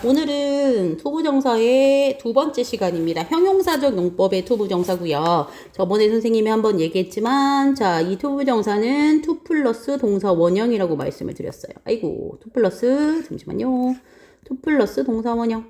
오늘은 투부정사의 두 번째 시간입니다. 형용사적 용법의 투부정사고요. 저번에 선생님이 한번 얘기했지만 이 투부정사는 투 플러스 동사 원형이라고 말씀을 드렸어요. 아이고, 투 플러스 잠시만요. 투 플러스 동사 원형.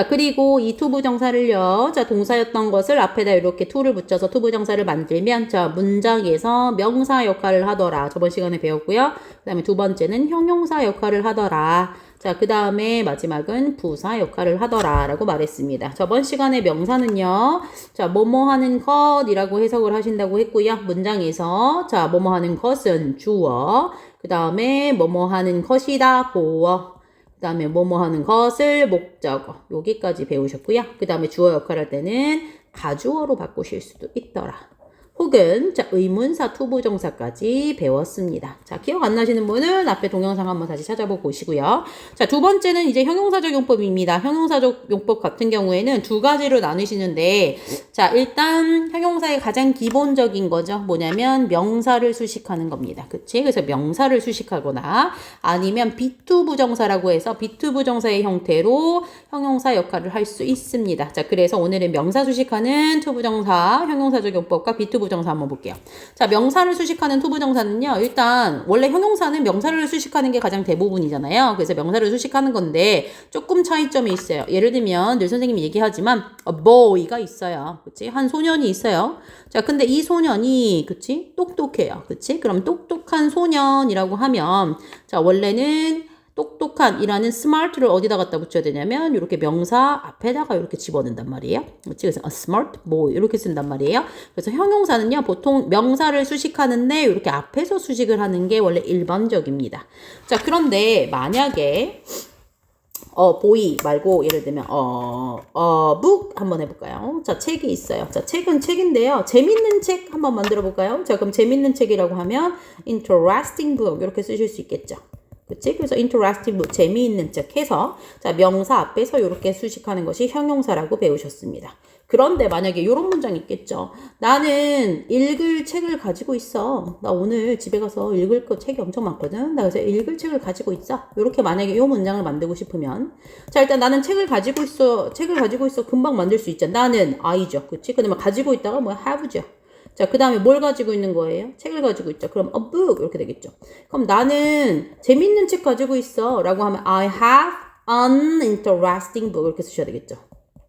그리고 이 투부정사를요. 동사였던 것을 앞에다 이렇게 to를 붙여서 투부정사를 만들면 문장에서 명사 역할을 하더라. 저번 시간에 배웠고요. 그 다음에 두 번째는 형용사 역할을 하더라. 그 다음에 마지막은 부사 역할을 하더라 라고 말했습니다. 저번 시간에 명사는요. 뭐뭐 하는 것이라고 해석을 하신다고 했고요. 문장에서 뭐뭐 하는 것은 주어, 그 다음에 뭐뭐 하는 것이다 보어, 그 다음에 뭐뭐 하는 것을 목적어, 여기까지 배우셨고요. 그 다음에 주어 역할을 할 때는 가주어로 바꾸실 수도 있더라. 혹은 의문사 투부정사까지 배웠습니다. 기억 안 나시는 분은 앞에 동영상 한번 다시 찾아보고 오시고요. 두 번째는 이제 형용사적 용법입니다. 형용사적 용법 같은 경우에는 두 가지로 나누시는데 일단 형용사의 가장 기본적인 거죠. 뭐냐면 명사를 수식하는 겁니다. 그치? 그래서 명사를 수식하거나 아니면 비투부정사라고 해서 비투부정사의 형태로 형용사 역할을 할 수 있습니다. 그래서 오늘은 명사 수식하는 투부정사, 형용사적 용법과 비투부정사 한번 볼게요. 명사를 수식하는 투부정사는요. 일단 원래 형용사는 명사를 수식하는 게 가장 대부분이잖아요. 그래서 명사를 수식하는 건데 조금 차이점이 있어요. 예를 들면 늘 선생님이 얘기하지만 a boy가 있어요. 그치? 한 소년이 있어요. 근데 이 소년이 그치? 똑똑해요. 그치? 그럼 똑똑한 소년이라고 하면 원래는 똑똑한이라는 smart를 어디다 갖다 붙여야 되냐면 이렇게 명사 앞에다가 이렇게 집어넣는단 말이에요. 그렇지? 그래서 a smart boy 이렇게 쓴단 말이에요. 그래서 형용사는요. 보통 명사를 수식하는데 이렇게 앞에서 수식을 하는 게 원래 일반적입니다. 그런데 만약에 boy 말고 예를 들면 book 한번 해볼까요? 책이 있어요. 책은 책인데요. 재밌는 책 한번 만들어 볼까요? 그럼 재밌는 책이라고 하면 interesting book 이렇게 쓰실 수 있겠죠. 그치? 그래서 interesting book, 재미있는 책 해서 명사 앞에서 이렇게 수식하는 것이 형용사라고 배우셨습니다. 그런데 만약에 이런 문장이 있겠죠. 나는 읽을 책을 가지고 있어. 나 오늘 집에 가서 읽을 거 책이 엄청 많거든. 나 그래서 읽을 책을 가지고 있어. 이렇게 만약에 이 문장을 만들고 싶으면 일단 나는 책을 가지고 있어. 금방 만들 수 있잖아. 나는 I죠. 그치? 그다음에 가지고 있다가 have죠. 그 다음에 뭘 가지고 있는 거예요? 책을 가지고 있죠. 그럼 a book 이렇게 되겠죠. 그럼 나는 재밌는 책 가지고 있어 라고 하면 I have an interesting book 이렇게 쓰셔야 되겠죠.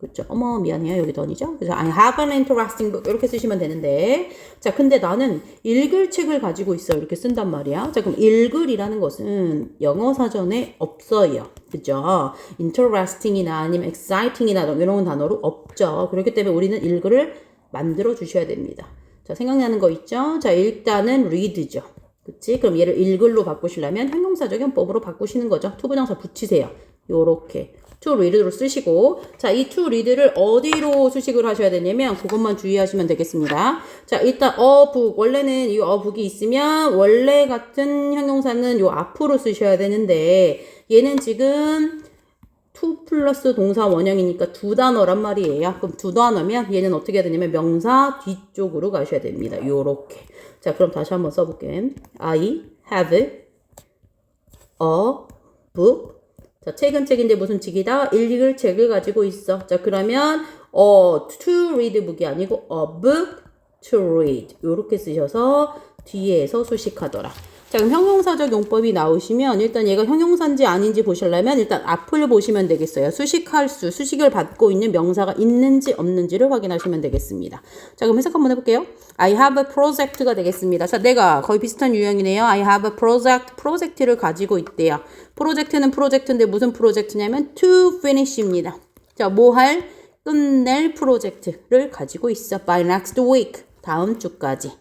그렇죠. 어머 미안해요. 여기 던이죠. 그래서 I have an interesting book 이렇게 쓰시면 되는데 근데 나는 읽을 책을 가지고 있어 이렇게 쓴단 말이야. 그럼 읽을이라는 것은 영어 사전에 없어요. 그죠? interesting이나 아니면 exciting이나 이런 단어로 없죠. 그렇기 때문에 우리는 읽을을 만들어 주셔야 됩니다. 생각나는 거 있죠? 일단은 read죠. 그치? 그럼 얘를 읽을로 바꾸시려면 형용사적 용법으로 바꾸시는 거죠. 투부정사 붙이세요. 요렇게. to read로 쓰시고, 이 to read를 어디로 수식을 하셔야 되냐면, 그것만 주의하시면 되겠습니다. 일단 a book. 원래는 이 a book이 있으면, 원래 같은 형용사는 요 앞으로 쓰셔야 되는데, 얘는 지금 to 플러스 동사 원형이니까 두 단어란 말이에요. 그럼 두 단어면 얘는 어떻게 해야 되냐면 명사 뒤쪽으로 가셔야 됩니다. 요렇게. 그럼 다시 한번 써볼게요. I have a book. 책은 책인데 무슨 책이다? 읽을 책을 가지고 있어. 그러면 to read book이 아니고 a book to read. 요렇게 쓰셔서 뒤에서 수식하더라. 그럼 형용사적 용법이 나오시면 일단 얘가 형용사인지 아닌지 보시려면 일단 앞을 보시면 되겠어요. 수식을 받고 있는 명사가 있는지 없는지를 확인하시면 되겠습니다. 그럼 해석 한번 해볼게요. I have a project가 되겠습니다. 내가 거의 비슷한 유형이네요. I have a project, 프로젝트를 가지고 있대요. 프로젝트는 프로젝트인데 무슨 프로젝트냐면 to finish입니다. 끝낼 프로젝트를 가지고 있어. By next week, 다음 주까지.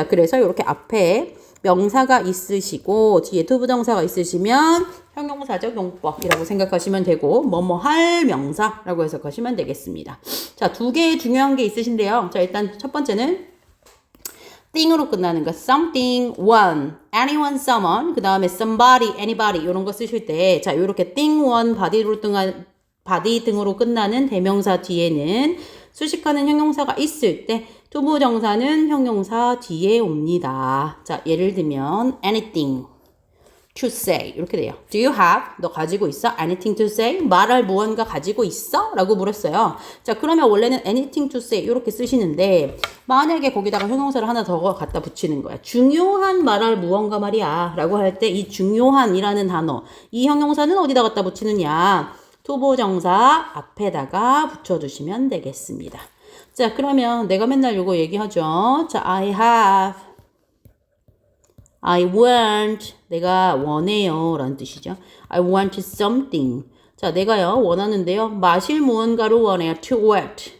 그래서 이렇게 앞에 명사가 있으시고 뒤에 투부정사가 있으시면 형용사적 용법이라고 생각하시면 되고 뭐뭐 할 명사라고 해석하시면 되겠습니다. 두 개의 중요한 게 있으신데요. 일단 첫 번째는 thing으로 끝나는 거 something, one, anyone, someone 그 다음에 somebody, anybody 이런 거 쓰실 때 이렇게 thing, one, body 등으로 끝나는 대명사 뒤에는 수식하는 형용사가 있을 때 투부정사는 형용사 뒤에 옵니다. 예를 들면 anything, to say 이렇게 돼요. Do you have? 너 가지고 있어? Anything to say? 말할 무언가 가지고 있어? 라고 물었어요. 자, 그러면 원래는 anything to say 이렇게 쓰시는데 만약에 거기다가 형용사를 하나 더 갖다 붙이는 거야. 중요한 말할 무언가 말이야 라고 할 때 이 중요한이라는 단어 이 형용사는 어디다 갖다 붙이느냐? 투부정사 앞에다가 붙여주시면 되겠습니다. 자, 그러면 내가 맨날 요거 얘기하죠. 자, I want, 내가 원해요 라는 뜻이죠. I want something. 자, 내가요 원하는데요. 마실 무언가를 원해요. To what?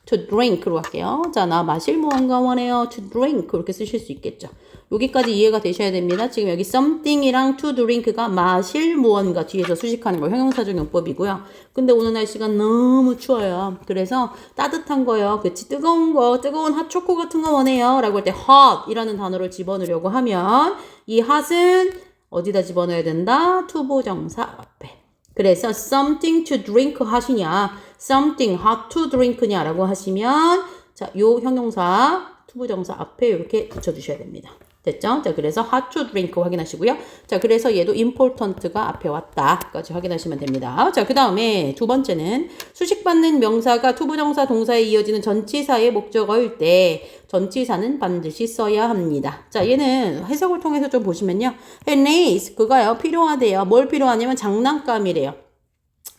To drink로 할게요. 자, 나 마실 무언가 원해요. To drink 그렇게 쓰실 수 있겠죠. 여기까지 이해가 되셔야 됩니다. 지금 여기 something이랑 to drink가 마실 무언가 뒤에서 수식하는 거 형용사적 용법이고요. 근데 오늘 날씨가 너무 추워요. 그래서 따뜻한 거요. 그치 뜨거운 거 뜨거운 핫초코 같은 거 원해요 라고 할 때 hot 이라는 단어를 집어넣으려고 하면 이 hot은 어디다 집어넣어야 된다? 투부정사 앞에. 그래서 something to drink 하시냐 something hot to drink냐 라고 하시면 자, 요 형용사 투부정사 앞에 이렇게 붙여주셔야 됩니다. 됐죠? 자, 그래서 hot to drink 확인하시고요. 자, 그래서 얘도 important가 앞에 왔다까지 확인하시면 됩니다. 자, 그 다음에 두 번째는 수식받는 명사가 투부정사 동사에 이어지는 전치사의 목적어일 때 전치사는 반드시 써야 합니다. 자, 얘는 해석을 통해서 좀 보시면요. It needs, 그거요. 필요하대요. 뭘 필요하냐면 장난감이래요.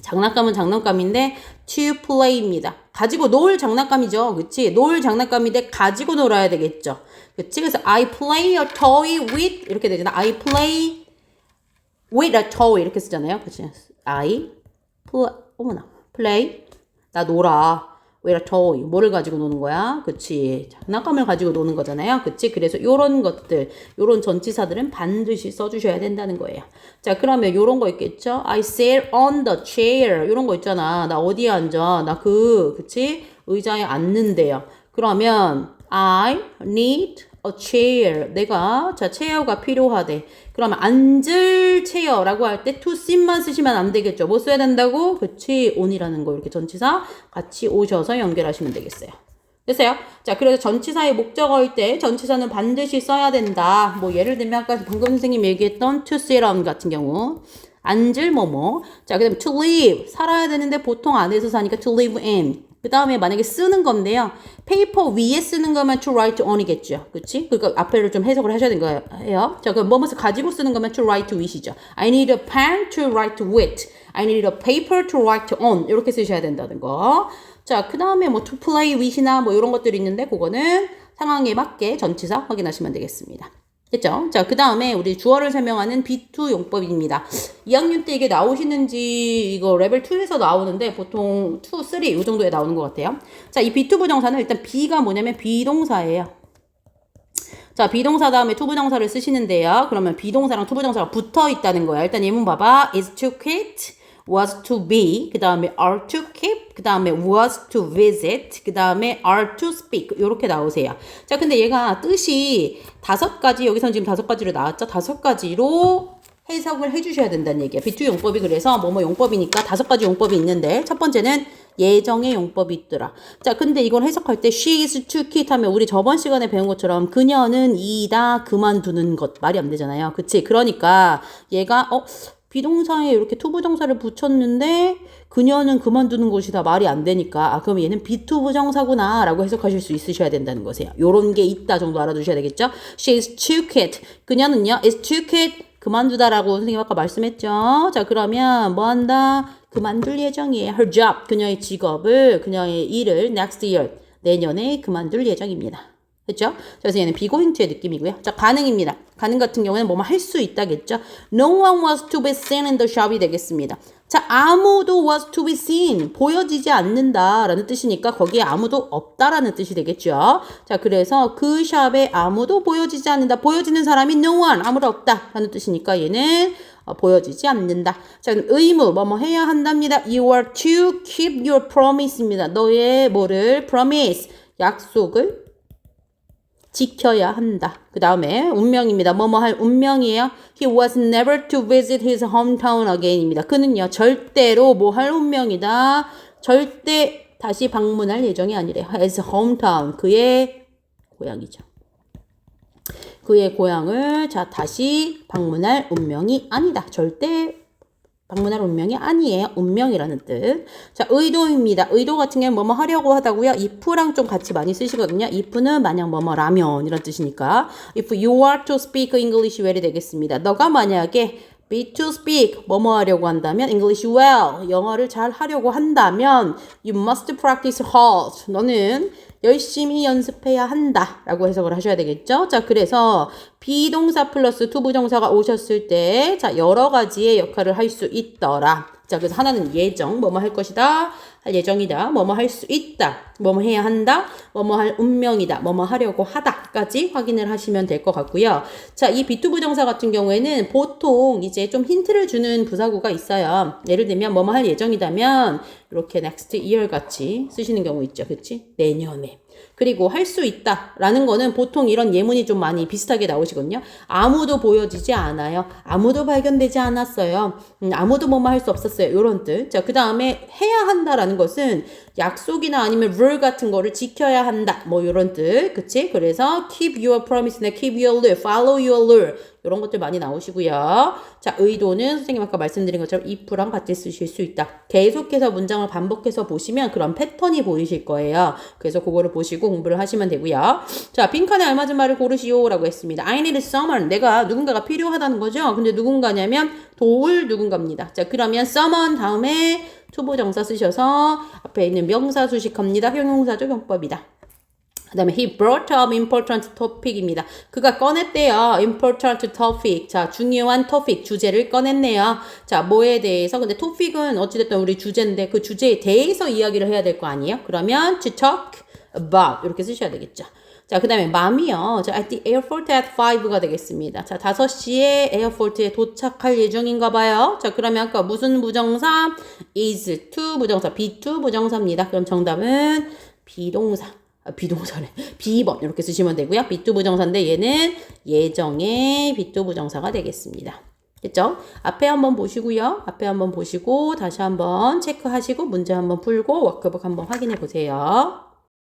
장난감은 장난감인데 to play입니다. 가지고 놀 장난감이죠. 그치? 놀 장난감인데 가지고 놀아야 되겠죠. 그치? 그래서 I play a toy with 이렇게 되잖아. I play with a toy 이렇게 쓰잖아요. 그치? I play 나 놀아. with a toy 뭐를 가지고 노는 거야? 그치? 장난감을 가지고 노는 거잖아요. 그치? 그래서 요런 것들, 요런 전치사들은 반드시 써주셔야 된다는 거예요. 자, 그러면 요런 거 있겠죠? I sit on the chair 요런 거 있잖아. 나 어디에 앉아? 나 그치? 의자에 앉는데요. 그러면 I need a chair. 내가 자 체어가 필요하대. 그러면 앉을 체어라고 할 때 to sit만 쓰시면 안 되겠죠. 뭐 써야 된다고? 그치? on이라는 거 이렇게 전치사 같이 오셔서 연결하시면 되겠어요. 됐어요? 자, 그래서 전치사의 목적어일 때 전치사는 반드시 써야 된다. 뭐 예를 들면 아까 방금 선생님이 얘기했던 to sit on 같은 경우 앉을 뭐뭐. 자, 그다음에 to live 살아야 되는데 보통 안에서 사니까 to live in. 그 다음에 만약에 쓰는 건데요. 페이퍼 위에 쓰는 거면 to write on이겠죠. 그치? 그러니까 앞에를 좀 해석을 하셔야 되는 거예요. 자, 그럼 뭐뭐서 가지고 쓰는 거면 to write with이죠. I need a pen to write with. I need a paper to write on. 이렇게 쓰셔야 된다는 거. 자, 그 다음에 뭐 to play with이나 뭐 이런 것들이 있는데 그거는 상황에 맞게 전치사 확인하시면 되겠습니다. 됐죠? 자, 그 다음에 우리 주어를 설명하는 B2 용법입니다. 2학년 때 이게 나오시는지 이거 레벨 2에서 나오는데 보통 2, 3 이 정도에 나오는 것 같아요. 자, 이 B2 부정사는 일단 B가 뭐냐면 비동사예요. 자, 비동사 다음에 투부정사를 쓰시는데요. 그러면 비동사랑 투부정사가 붙어 있다는 거야. 일단 예문 봐봐. is to quit, was to be, 그 다음에 are to keep, 그 다음에 was to visit, 그 다음에 are to speak 이렇게 나오세요. 자, 근데 얘가 뜻이 5가지, 여기서는 지금 5가지로 나왔죠? 5가지로 해석을 해주셔야 된다는 얘기야. B2 용법이 그래서 뭐뭐 용법이니까 5가지 용법이 있는데 첫 번째는 예정의 용법이 있더라. 자, 근데 이걸 해석할 때 she is to quit 하면 우리 저번 시간에 배운 것처럼 그녀는 이다 그만두는 것 말이 안 되잖아요. 그치? 그러니까 얘가 비동사에 이렇게 투부정사를 붙였는데 그녀는 그만두는 것이다 말이 안 되니까 그럼 얘는 비투부정사구나 라고 해석하실 수 있으셔야 된다는 거세요. 요런 게 있다 정도 알아두셔야 되겠죠. She is to quit. 그녀는요 is to quit 그만두다라고 선생님 아까 말씀했죠. 자, 그러면 뭐 한다? 그만둘 예정이에요. Her job 그녀의 직업을 그녀의 일을 next year 내년에 그만둘 예정입니다. 됐죠? 그래서 얘는 비고잉투의 느낌이고요. 자, 가능입니다. 가능 같은 경우에는 뭐뭐 할 수 있다겠죠? No one was to be seen in the shop이 되겠습니다. 자, 아무도 was to be seen. 보여지지 않는다 라는 뜻이니까 거기에 아무도 없다라는 뜻이 되겠죠? 자, 그래서 그 샵에 아무도 보여지지 않는다. 보여지는 사람이 no one. 아무도 없다 라는 뜻이니까 얘는 보여지지 않는다. 자, 의무 뭐뭐 해야 한답니다. You are to keep your promise입니다. 너의 뭐를 promise 약속을 지켜야 한다. 그 다음에 운명입니다. 뭐뭐 할 운명이에요. He was never to visit his hometown again입니다. 그는요 절대로 뭐 할 운명이다. 절대 다시 방문할 예정이 아니래요. His hometown 그의 고향이죠. 그의 고향을 자 다시 방문할 운명이 아니다. 절대 방문할 운명이 아니에요. 운명이라는 뜻. 자, 의도입니다. 의도 같은 경우는 뭐뭐 하려고 하다고요. if랑 좀 같이 많이 쓰시거든요. if는 만약 뭐뭐라면 이런 뜻이니까 if you are to speak English well이 되겠습니다. 너가 만약에 be to speak 뭐뭐 하려고 한다면 English well 영어를 잘 하려고 한다면 you must practice hard 너는 열심히 연습해야 한다 라고 해석을 하셔야 되겠죠. 자, 그래서 비동사 플러스 투부정사가 오셨을 때 자, 여러 가지의 역할을 할 수 있더라. 자, 그래서 하나는 예정, 뭐뭐 할 것이다, 할 예정이다, 뭐뭐 할 수 있다, 뭐뭐 해야 한다, 뭐뭐 할 운명이다, 뭐뭐 하려고 하다까지 확인을 하시면 될 것 같고요. 자, 이 비투부정사 같은 경우에는 보통 이제 좀 힌트를 주는 부사구가 있어요. 예를 들면 뭐뭐 할 예정이다면 이렇게 next year 같이 쓰시는 경우 있죠. 그치? 내년에. 그리고 할 수 있다라는 거는 보통 이런 예문이 좀 많이 비슷하게 나오시거든요. 아무도 보여지지 않아요. 아무도 발견되지 않았어요. 아무도 뭐뭐 할 수 없었어요. 이런 뜻. 자, 그 다음에 해야 한다라는 것은 약속이나 아니면 rule 같은 거를 지켜야 한다. 뭐 이런 뜻. 그치? 그래서 keep your promise나 keep your rule, follow your rule. 이런 것들 많이 나오시고요. 자, 의도는 선생님 아까 말씀드린 것처럼 if랑 같이 쓰실 수 있다. 계속해서 문장을 반복해서 보시면 그런 패턴이 보이실 거예요. 그래서 그거를 보시고 공부를 하시면 되고요. 자, 빈칸에 알맞은 말을 고르시오 라고 했습니다. I need someone. 내가 누군가가 필요하다는 거죠. 근데 누군가냐면 도울 누군가입니다. 자, 그러면 someone 다음에 투부정사 쓰셔서 앞에 있는 명사 수식합니다. 형용사적 용법이다. 그 다음에 he brought up important topic입니다. 그가 꺼냈대요. important topic. 자, 중요한 topic, 주제를 꺼냈네요. 자, 뭐에 대해서? 근데 topic은 어찌됐든 우리 주제인데 그 주제에 대해서 이야기를 해야 될 거 아니에요? 그러면 to talk about 이렇게 쓰셔야 되겠죠. 자, 그 다음에 맘이요. 자, at the airport at 5가 되겠습니다. 자, 5시에 에어포트에 도착할 예정인가 봐요. 자, 그러면 아까 무슨 부정사? is to 부정사, be to 부정사입니다. 그럼 정답은 비동사. 비동사래. B번 이렇게 쓰시면 되고요. be to 부정사인데 얘는 예정의 be to 부정사가 되겠습니다. 됐죠? 앞에 한번 보시고요. 앞에 한번 보시고 다시 한번 체크하시고 문제 한번 풀고 워크북 한번 확인해 보세요.